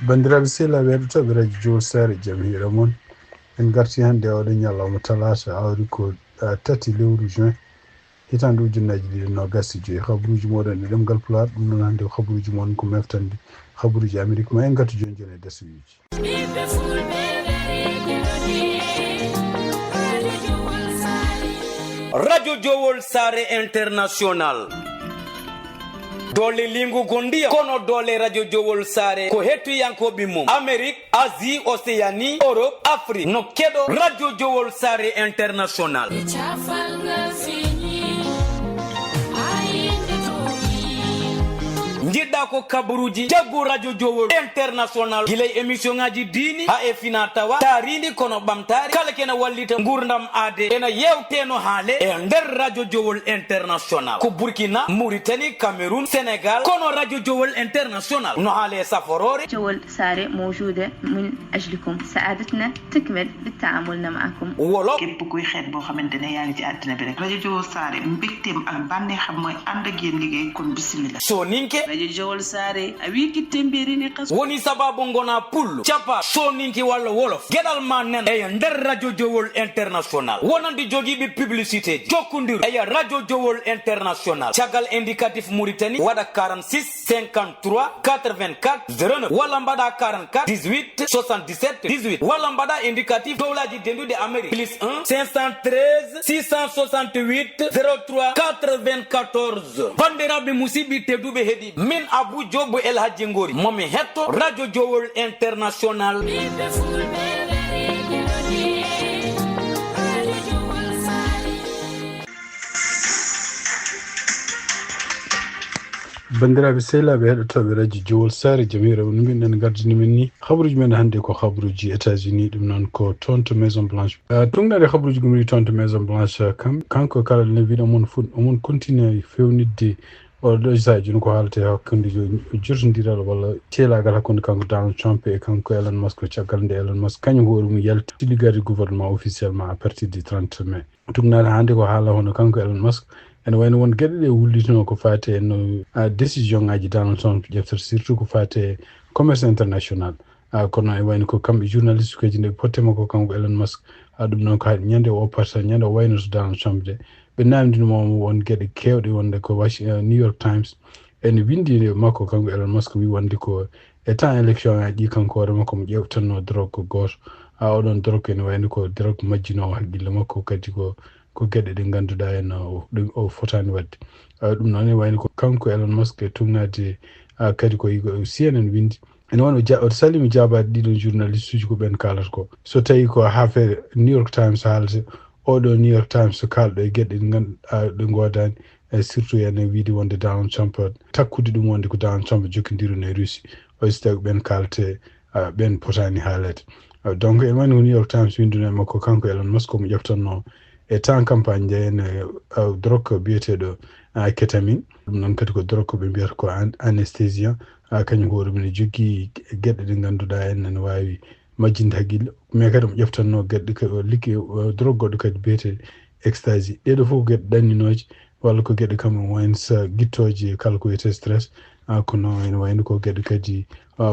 bandiraɓe sehlaɓe to radio Jool Sare jaam hiira moon en garti hannde oɗo ñalawma talata awri ko 3 lewru juin hitande ujunnaji 2025 habaruji moɗon e ɗemgal Pulaar ɗum noon hannde habaruji moon ko meftande habaruji Amérique ma en gartu joni joni e desuyuji radio Jool Sare International dole lingu gondia kono dole radio Jool Sare ko hettuyankoɓe mum Amérique, Asie, Océanie, Europe, Afrique no keɗo radio Jool Sare International jiɗɗa ko kabaruji jaggu radio Jool International guilay émission ngaji dini ha e fina tawa taridi kono ɓamtari kala kena wallita gurdam aade ena yewteno haale e nder radio Jool International ko Burkina, Mauritanie, Cameroun, Sénégal kono radio Jool International no haale saforore جول ساري موجودة من أجلكم سعادتنا تكمل بالتعاملنا معكم wolof képp kuy xeet boo xamante ne yaa ngi ci àddina bi rek rajo Jool Sare mbégteem ak bànneexam mooy ànd ak yéen liggéey kon bismillah soninke rajo Jool Sare a wiki temberini qas woni sababu ngona pullo capa soninki walla wolof gueɗal ma nen eya nder radio Jool International wonandi jogiiɓe publicité jokkodir eya radio Jool International caggal indicatif Mauritanie waɗa 46 53 84 09 walla mbaɗa 44 18 77 18 walla mbaɗa indicatif dowlaji dendude Amérique plus 1 513 668 03 94 bandiraɓe musidɓe tedduɓe heeɗi min Abou Jobo El Hadji Ngori momi hetto radio Jool International bandiraɓe sehlaɓe heɗotoɓe radio Jool Sare jaam hiira no mbiɗen gardini men ni habaruji men hannde ko habaruji États-Unis ɗum noon ko tonto Maison Blanche tungɗade habaruji gomri tonto Maison Blanche kanko kala ne wiɗo omon continue fewnidde oɗo isaji no ko haalate hakkunde jotodiral walla ceelagal hakkunde kanko Donald Trump e kanko Elon Musk caggal nde Elon Musk kañum hoore mum yalti ligade gouvernement officiellement à partir du 30 mai tungɗade hannde ko haala hono kanko Elon Musk ene wayno won gueɗe ɗe wullitino ko fate no décision ngaji Donald Trump ƴeftere surtout ko fate commerce international kono e wayno ko kamɓe journaliste kuji nde pottema ko kanko Elon Musk ɗum noon ko haɗi ñande o parta ñande o waynoto Donald Trump de ɓe namdinomo won gueɗe kewɗe wonde ko New York Times ene windi makko kanko Elon Musk wi wonde ko e temps élection ngaji ɗi kanko hoore makko mo ƴewtanno drogue goto oɗon drogue ene wayno ko drogue majjinowo haqqille makko kadi ko gueɗe ɗe ngannduɗaa en o fotani wadde ɗum noon e wayno ko kanko Elon Musk e tumnade kadi ko CNN windi ene woni o salimi jaabade ɗiɗon journaliste uji ko ɓen kalata ko so tawi ko haafere New York Times haalata oɗo New York Times so kalɗo e gueɗe ɗe ngannduɗaa ɗe godani surtout ene wiide wonde Donald Trump takkude ɗum wonde ko Donald Trump jokkondiru e Russie o so tawi ko ɓen kalate ɓen potani haalede donc ene wayno ko New York Times winduno e makko kanko Elon Musk komo ƴeftanno e temps campagne njeyene drogue biyeteɗo kétamine ɗum noon kadi ko drogue ɓe mbiyata ko anesthésiant kañum hoore mum ne jogii gueɗe ɗe ngannduɗaa en ne waawi majjinde haqqille mais kadi mo ƴeftanno gueɗe likki drogue goɗɗo kadi biyeteɗe extasi ɗeɗo fof ko gueɗe ɗanninoje walla ko gueɗe kam wayno sa guittoje kala ko wiyete stress kono ene wayno ko gueɗe kadi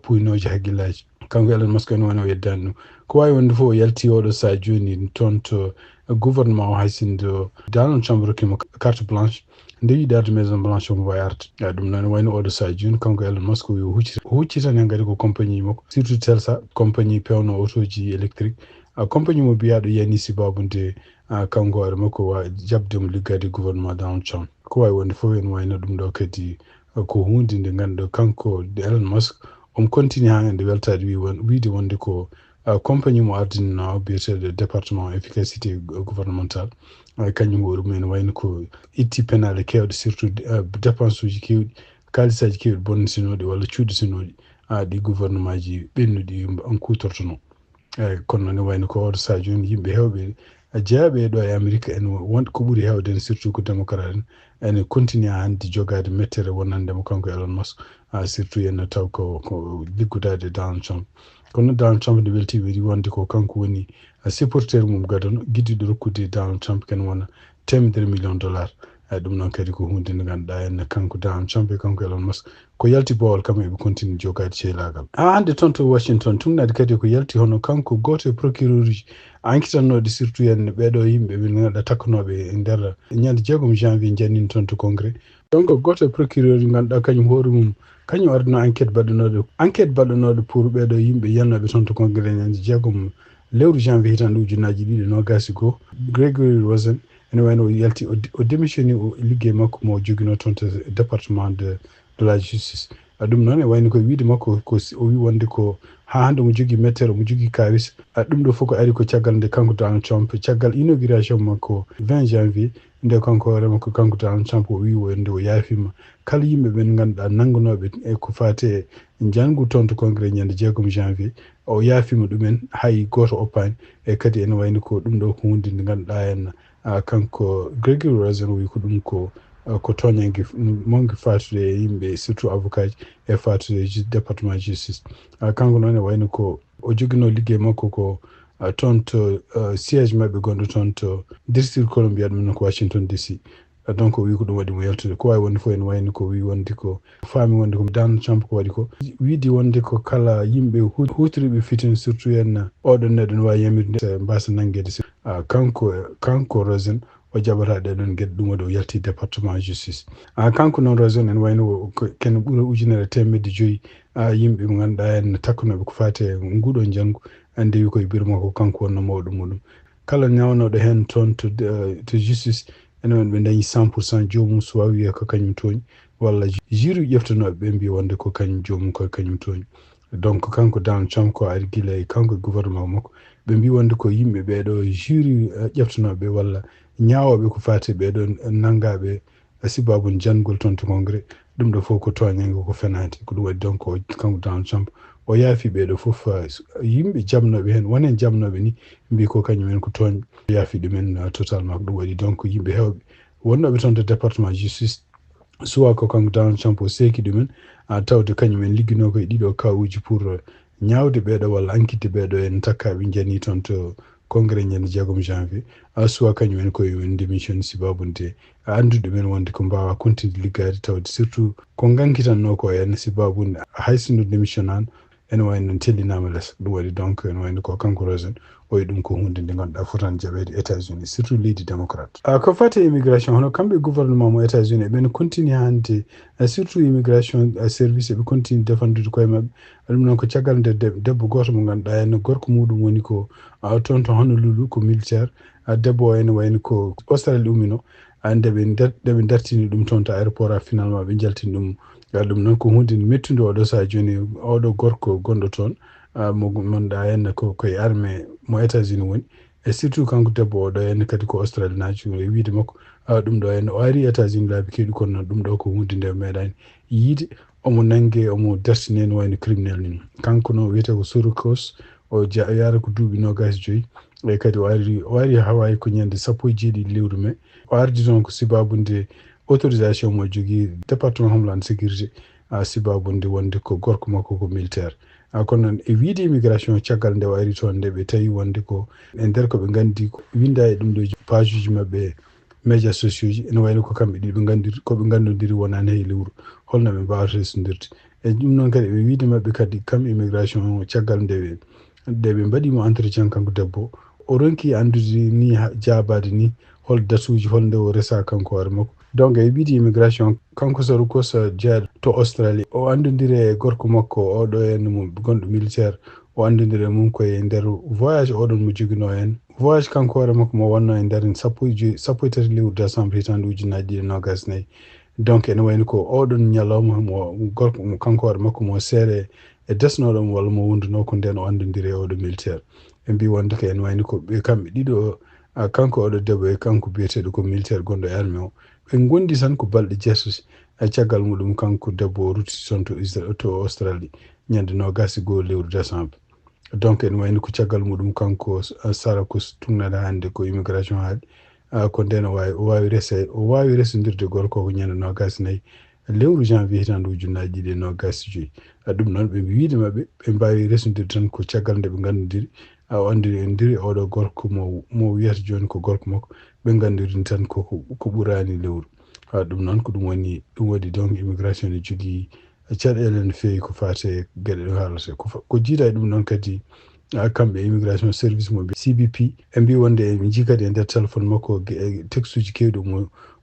puynoje haqqillaji kanko Elon Musk ene woni o yeddani ɗum ko wawi wonde fof o yalti oɗo saa joni toon to gouvernement o haysindo Donald Trump rokkimo carte blanche nde yiɗade Maison Blanche omo wawi arde ɗum noon wayno oɗo saa joni kanko Elon Musk wi hucci tan hen kadi ko compagnie makko surtout Tesla compagnie pewno autoji électrique compagnie mo biyaɗo yani sibabude kanko hoore makko wawi jabdemo liggade gouvernement Donald Trump ko wawi wonde fof en wayno ɗum ɗo kadi ko hunde nde ganduɗa kanko Elon Musk omo continue ha nde weltade wiide wonde ko compagnie mo ardinno biyeteɗo département efficacité gouvernemental kañum hoore mumen wayno ko itti penale kewɗe surtout dépense uji kewɗi kalisaji kewɗi bonnosinoɗi walla cuuɗitinoɗi ɗi gouvernement ji ɓennuɗi on kutortono eyyi kono ne wayno ko oɗo saa joni yimɓe hewɓe jaaɓe ɗo e Amérique en wonde ko ɓuri hewden surtout ko démocrate en continue hande jogade mettere wonandemo kanko Elon Musk surtout yen taw ko liggudade Donald Trump kono Donald Trump nde welti wiɗi wonde ko kanko woni supporteur mum gadano guidiɗo rokkude Donald Trump ken wona $100 million ɗum noon kadi ko hunde nde ganduɗa en kanko Donald Trump e kanko Elon Musk ko yalti bowol kam eɓe continue jogade ceelagal hande toon to Washington tumnade kadi ko yalti hono kanko goto e procureur uji enquêtannoɗe surtout yen ɓeɗo yimɓe ɓe ganduɗa takkanoɓe e nder ñande 6 janvier jannini toon to congrès donc goto e procureur ganduɗa kañum hoore mum kañum ardino enquête baɗɗanoɗo pour ɓeɗo yimɓe yannoɓe toon to congrès ñande 6 lewru janvier hitande ujunaji 2021 Gregory Rosen ene wayno o yalti o démissionné o liggey makko mo joguino toon to département de la justice ɗum noon e wayno koye wiide makko ko o wi wonde ko ha hande mo jogui mettere mo jogui kawis ɗum ɗo fof ko ari ko caggal nde kanko Donald Trump caggal inauguration makko 20 janvier nde kanko hoore makko kanko Donald Trump o wi wonde o yaafima kala yimɓe ɓen ganduɗa nangganoɓe e ko fate janggu toon to congrès ñande 6 janvier o yaafima ɗumen hay goto oppani e kadi ene wayno ko ɗum ɗo ko hunde nde ganduɗa en kanko Gregory Rosen wi ko ɗum ko toñangue mongue fatude e yimɓe surtout avocat ji e fatude département justice kanko noon e wayno ko o joguino liggey makko ko toon to siège mabɓe gonɗo toon to district Columbia ɗum noon ko Washington DC donc o wi ko ɗum waɗi mo yaltude ko wawi wonde fof ene wayno ko wi wonde ko faami wonde ko Donald Trump ko waɗi ko wiidi wonde ko kala yimɓe hutoriɓe fitin surtout en oɗon neɗɗo ne wawi yamirde mbasa nanguede kanko Rosen o jaɓata ɗeɗon gueɗe ɗum waɗi o yalti département justice kanko noon Rosen en wayno ken ɓuura 1,500 yimɓe mo ganduɗa en takkanoɓe ko fate nguɗo janggo ndewi koye biro makko kanko wonno mawɗo muɗum kala ñawnoɗo hen toon to justice enen ɓe dañi 100% jomum so wawi wiye ko kañum tooñi walla jury ƴeftanoɓe ɓe mbi wonde ko kañum jomum ko kañum tooñi donc kanko Donald Trump ko ari guila e kanko e gouvernement makko ɓe mbi wonde ko yimɓe ɓeɗo jury ƴeftanoɓe walla ñawoɓe ko fate ɓeɗo nangaɓe sibabun jangol toon to congrès ɗum ɗo fof ko toñange ko fenade ko ɗum waɗi donc kanko Donald Trump o yaafi ɓeɗo fof yimɓe jamnoɓe hen wonen jamnoɓe ni mbi ko kañumen ko tooñ yaafi ɗumen totalement ko ɗum waɗi donc yimɓe hewɓe wonnoɓe toon to département justice suwa ko kanko Donald Trump o seeki ɗumen tawde kañumen liggino koye ɗiɗo kawuji pour ñawde ɓeɗo walla enquête ɓeɗo en takkaɓe jani toon to congrès ñande 6 janvier suwa kañumen koye démission sibabunde andude men wonde ko mbawa continue liggade tawde surtout ko gankitanno ko en sibabunde hayso ndu démission an ene wayno tellinama less ɗum waɗi donc ene wayno ko kanko Rosen o yi ɗum ko hunde nde ganduɗa fotani jaɓede États-Unis surtout leydi démocrate ko fate immigration hono kamɓe gouvernement mo États-Unis ɓen continue hande surtout immigration service ɓe continue defandude koye mabɓe ɗum noon ko caggal nde debbo goto mo ganduɗa en gorko muɗum woni ko toon to Honolulu ko militaire debbo o ene wayno ko Australie ummino ndeɓe dartini ɗum toon to aéroport finalement ɓe jaltini ɗum ɗum noon ko hunde mettude oɗo saha joni oɗo gorko gonɗo toon mo ganduɗa en koye armée mo États-Unis woni e surtout kanko debbo oɗo en kadi ko Australie najo e wiide makko ɗum ɗo en o ari États-Unis laabi kewɗi kono noon ɗum ɗo ko hunde nde meeɗani yiide omo nangue omo dartine no wayno criminel ni kanko no wiyete ko Sorokos o yara ko duuɓi 25 e kadi o ari Hawaii ko ñande 17 lewru mai o ardi toon ko sibabunde autorisation mo jogui département homeland sécurité sibabunde wonde ko gorko makko ko militaire kono noon e wiide immigration caggal nde o ari toon nde ɓe tawi wonde ko e nder koɓe gandi winda e ɗum ɗo page uji mabɓe médias sociaux ji ene wayno ko kamɓe ɗi koɓe gandodiri wonani hay lewru holno ɓe mbawata ressodirde e ɗum noon kadi ɓe wiide mabɓe kadi kam immigration caggal nde ɓe mbaɗimo entretien kanko debbo o ronki andude ni jabade ni hol datuji holnde o resa kanko hoore makko donc e wiide immigration kanko Sorokos jeeyaɗo to Australie o andodiri e gorko makko oɗo en mo gonɗo militaire o andodiri e mum koye nder voyage oɗon mo joguino en voyage kanko hoore makko mo wonno e nder 13 lewru décembre hitande 2024 donc ene wayno ko oɗon ñalawma mo gorko kanko hoore makko mo seere e desnoɗomo walla mo wonduno ko nden o andodiri e oɗo militaire ɓe mbi wonde ko ene wayno ko ɓe kamɓe ɗiɗo kanko oɗo debbo e kanko biyeteɗo ko militaire gonɗo e armée o ɓe gondi tan ko balɗe jeesusi caggal muɗum kanko debbo o rutti toon to Australie ñande 21 lewru décembre donc en wayni ko caggal muɗum kanko sara ko tungnade hannde ko immigration haali ko nden o wawi resondirde gorko ko ñande nogas nayyi lewru janvier hitande ujunnaji ɗiɗi e nogas joyyi ɗum noon ɓe wiide maɓɓe ɓe mbawi resondirde tan ko caggal nde ɓe gandodiri o andiri oɗo gorko mo wiyata joni ko gorko makko ɓe gandirini tan ko ɓurani lewru ɗum noon ko ɗum waɗi donc immigration ne jogui caɗele no fewi ko fate gueɗe ɗo haalate ko jiiɗa e ɗum noon kadi kamɓe immigration service mo CBP e mbi wonde mi jii kadi e nder téléphone makko texte uji kewɗi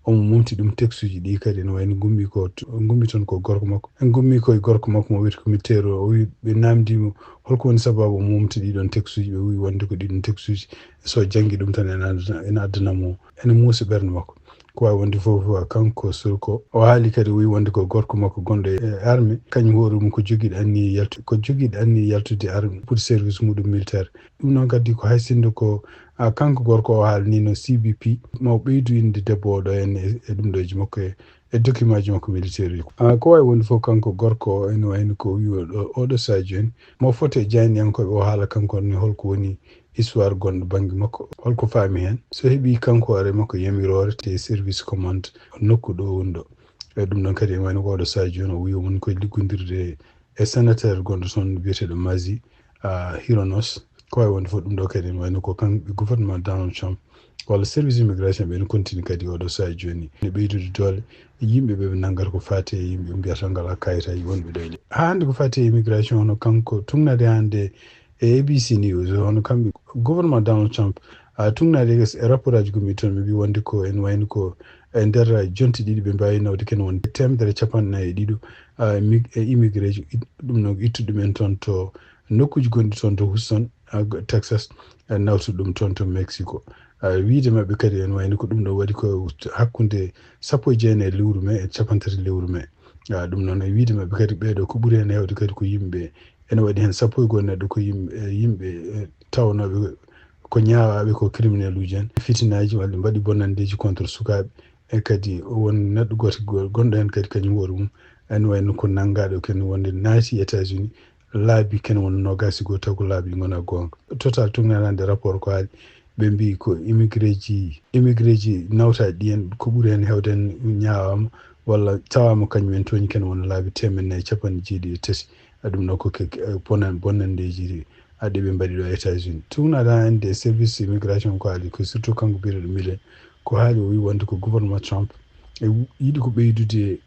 omo mumti ɗum texte uji ɗi kadi no wayno gummi toon ko gorko makko en gummi koye gorko makko mo wiyata commissaire o wi ɓe namdimo holko woni sababu o mumti ɗiɗon texte uji ɓe wi wonde ko ɗiɗon texte uji so janggi ɗum tan ene addanamo ene muusi ɓernde makko ko wawi wonde fof kanko surko o haali kadi wi wonde ko gorko makko gonɗo e armée kañum hoore mum ko joguiɗo anni yaltude armée pour service muɗum militaire ɗum noon kadi ko haysinde ko kanko gorko o haalni no CBP maw ɓeydu inde debbo oɗo en e ɗum ɗoji makko e document ji makko militaire uji ko wawi wonde fof kanko gorko o ene wayno ko wi oɗo sadio en mo foto e jayniyankoɓe o haala kanko ni holko woni histoire gonɗo banggue makko holko faami hen so heeɓi kanko hoore makko yamirore te service commande nokku ɗo woni ɗo e ɗum ɗon kadi en wayno ko oɗo sadio o wi woni koye liggodirde e sénateur gonɗo toon biyeteɗo Mardi Hironos ko wawi wonde fof ɗum ɗo kadi en wayno ko kamɓe gouvernement Donald Trump walla service immigration ɓe no continue kadi oɗo saji joni ne ɓeydude doole yimɓe ɓe nanngata ko fate yimɓe mbiyata ngala kayitaji wonɓe ɗo hande ko fate immigration hono kanko tugnade hande e ABC News hono kamɓe gouvernement Donald Trump tugnade e rapport aji gummi toon ɓe mbi wonde ko en wayno ko e nder jonti ɗiɗi ɓe mbawi nawde ken wonde 150 e immigré ji ɗum noon ittude ɗumen toon to nokkuji gonɗi toon to Houston Texas nawtude ɗum toon to Mexico wiide maɓɓe kadi en wayno ko ɗum ɗo waɗi ko hakkude 19 lewru mai e 53 lewru mai ɗum noon e wiide maɓɓe kadi ɓeeɗo ko ɓuuri hen hewde kadi ko yimɓe ene waɗi hen 11 neɗɗo ko yimɓe tawnoɓe ko ñaawaɓe ko criminel uji en fitinaji walla mbaɗi bonandeji contre sukaɓe e kadi won neɗɗo goto gonɗo hen kadi kañum hoore mum ene wayno ko nanggaɗo ken wonde naati États-Unis laabi ken won nogasi go taw ko laabi ɗi gona gonga total tugnanande rapport ko haali ɓe mbi ko immigré ji nawtaji ɗi hen ko ɓuuri hen hewden ñaawama walla tawama kañumen toñi ken won laabi 1jeeɗiɗi ɗum ɗo ko bonnandeji ɗi ɓe mbaɗi ɗo États-Unis tugnade hande service immigration ko haali ko surtout kanko biyeteɗo Millen ko haali o wi wonde ko gouvernement Trump e yiɗi ko ɓeydude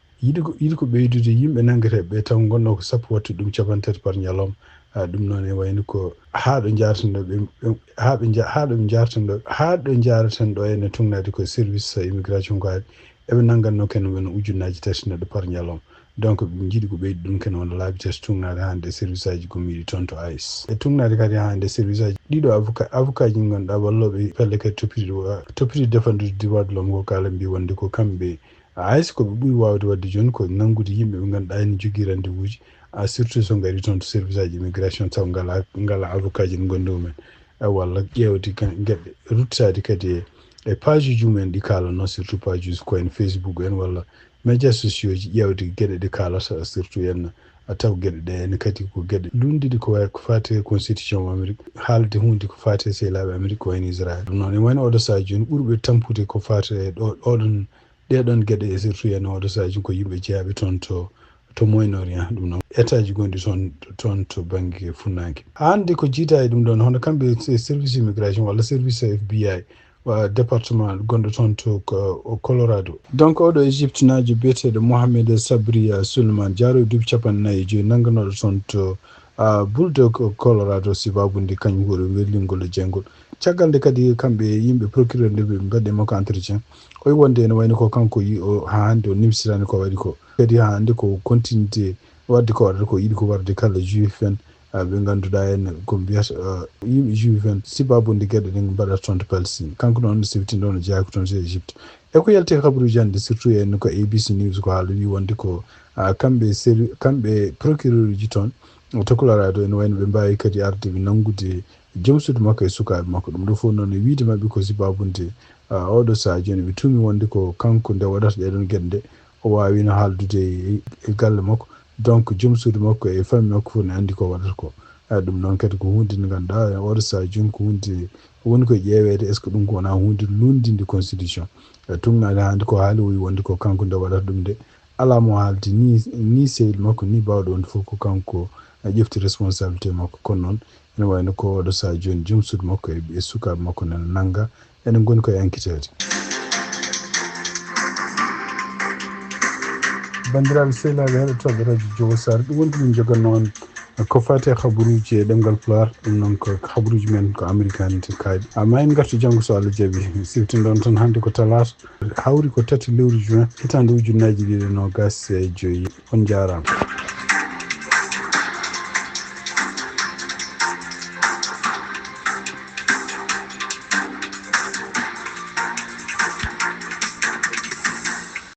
yimɓe nangueteɓe ɓe taw gonɗo ko sappo wattude ɗum 3 par ñalawma ɗum noon e wayno ko haɗo jaratan ɗo ene tugnade ko service immigration ko haali eɓe nanganno ken wona ujunnaji 3 neɗɗo par ñalawma donc ɓe jiiɗi ko ɓeydi ɗum ken wona laabi 3 tugnade hande service aji gommiɗi toon to ICE e tugnade kadi hande service aji ɗiɗo avocat ji ganduɗa walloɓe pelle kadi toppiti défendude droit de l'homme ko kala mbi wonde ko kamɓe ICE koɓe ɓuuri wawde wadde joni ko nanngude yimɓe ɓe ganduɗa ene jogui rendez-vous ji surtout so gari toon to service aji immigration taw ngala avocat ji ne gondi mumen walla ƴewde gueɗe ruttade kadi e page uji mumen ɗi kalano surtout page uji ko en Facebook en walla médias sociaux ji ƴewde gueɗe ɗe kalata surtout en taw gueɗe ɗe ene kadi ko gueɗe lundide ko way ko fate constitution mo Amérique haalde hunde ko fate sehlaɓe Amérique ko wayno Israël ɗum noon e wayno oɗo saji joni ɓurɓe tampude ko fate ɗeɗon gueɗe e surtout en oɗo saji ko yimɓe jeeyaɓe toon to Moyen-Orient ɗum noon état ji gonɗi toon to banggue funnangue hande ko jiita e ɗum ɗon hono kamɓe service immigration walla service FBI département gonɗo toon to Colorado donc oɗo Égypte najo biyeteɗo Mohamed Sabri Souleymane jaaroy duuɓi 45 nangganoɗo toon to Bulldog Colorado sibabude kañum huuɗo welligol e jenggol caggal nde kadi kamɓe yimɓe procureur nde ɓe mbaɗe makko entretien o wonde ene wayno ko kanko ha hande o nimsirani ko waɗi ko kadi ha hande ko continuité wadde ko waɗata ko yiɗi ko warde kala juif en ɓe ganduɗa en ko mbiyata yimɓe juif en sibabude gueɗe ɗe mbaɗata toon to Palestine kanko noon sifti ɗon jeeya ko toon to Égypte e ko yalte kabaruji hande surtout en ko ABC News ko haala wi wonde ko kamɓe procureur uji toon to Colorado ene wayno ɓe mbawi kadi arde ɓe nanngude jomsude makko e sukaɓe makko ɗum ɗo fof noon e wiide mabɓe ko sibabude oɗo saaha joni ɓe tuumi wonde ko kanko nde waɗata ɗeɗon gueɗe nde o wawino haaldude e galle makko donc joom suudu makko e famille makko fof ne andi ko waɗata ko ɗum noon kadi ko hunde nde ganduɗa oɗo saha joni ko hunde woni koye ƴeewede est ce que ɗum ko wona hunde lundinde constitution tumnade hande ko haali woyi wonde ko kanko nde waɗata ɗum de ala mo haalde ni sehil makko ni bawɗo wonde fof ko kanko ƴefti responsabilité makko kono noon ene wayno ko oɗo saha joni joom suudu makko e sukaɓe makko nana nangga enen goni koye enquêtede bandiraɓe sehilaɓe heɗotoɓe radio Diowo Sarr ɗum woni min joganno on ko fate habaruji e ɗemgal Pulaar ɗum noon ko habaruji men ko américanité kaaɗi amma en gartu janggo so Allah jaaɓi siftinoɗon tan hannde ko talata hawri ko 3 lewru juin hitande ujunnaji 2025 on jarama.